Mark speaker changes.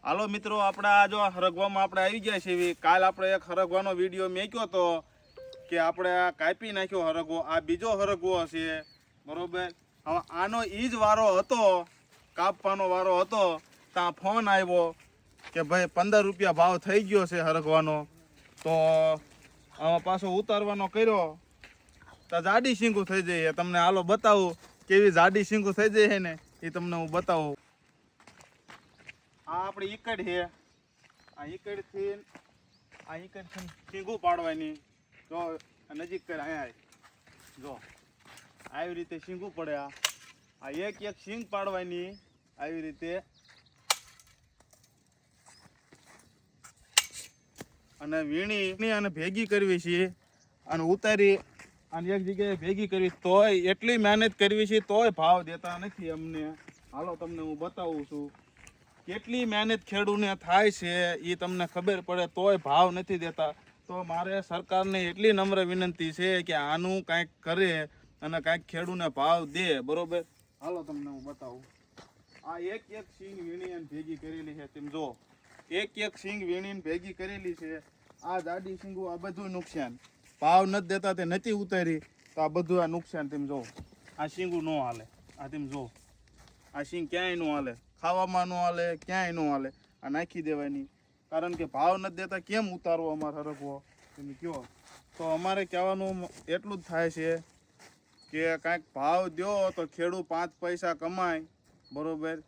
Speaker 1: હાલો મિત્રો, આપણા જો હરગવામાં આપણે આવી ગયા છીએ. કાલ આપણે એક હરગવાનો વિડીયો મેક્યો હતો કે આપણે આ કાપી નાખ્યો હરગવો. આ બીજો હરગવો છે, બરોબર. હવે આનો ઈ જ વારો હતો, કાપવાનો વારો હતો. ત્યાં ફોન આવ્યો કે ભાઈ 15 રૂપિયા ભાવ થઈ ગયો છે હરગવાનો. તો આમાં પાછો ઉતારવાનો કર્યો તો જાડી શીંગું થઈ જાય. તમને હાલો બતાવું કેવી જાડી શીંગું થઈ જાય ને, એ તમને હું બતાવું. આ આપણી ઈકડ છે. આ ઈકડથી શીંગું પાડવાની. જો નજીક કર, અહીંયા જો આવી રીતે શીંગું પડે. આ એક એક શીંગ પાડવાની આવી રીતે, અને વીણી અને ભેગી કરવી છે અને ઉતારી અને એક જગ્યાએ ભેગી કરવી. તોય એટલી મહેનત કરવી છે તોય ભાવ દેતા નથી અમને. હાલો તમને હું બતાવું છું કેટલી મહેનત ખેડૂતને થાય છે, એ તમને ખબર પડે તોય ભાવ નથી દેતા. તો મારે સરકારને એટલી નમ્ર વિનંતી છે કે આનું કાંઈક કરે અને કાંઈક ખેડૂતને ભાવ દે, બરોબર. હાલો તમને હું બતાવું. આ એક એક સિંગ વીણી અને ભેગી કરેલી છે, તેમ જો એક એક સિંગ વીણીને ભેગી કરેલી છે. આ જાડી સિંગું, આ બધું નુકસાન. ભાવ નથી દેતા તે નથી ઉતારી તો આ બધું આ નુકસાન. તેમ જો આ સિંગું ન હાલે. આ તેમ જો આ સિંગ ક્યાંય ન હાલે, ખાવામાં ન હાલે, ક્યાંય ન હાલે. આ નાખી દેવાની, કારણ કે ભાવ નથી દેતા. કેમ ઉતારવો અમારે હરગવો તમે કહો? તો અમારે કહેવાનું એટલું જ થાય છે કે કાંઈક ભાવ દો તો ખેડૂત 5 પૈસા કમાય, બરોબર.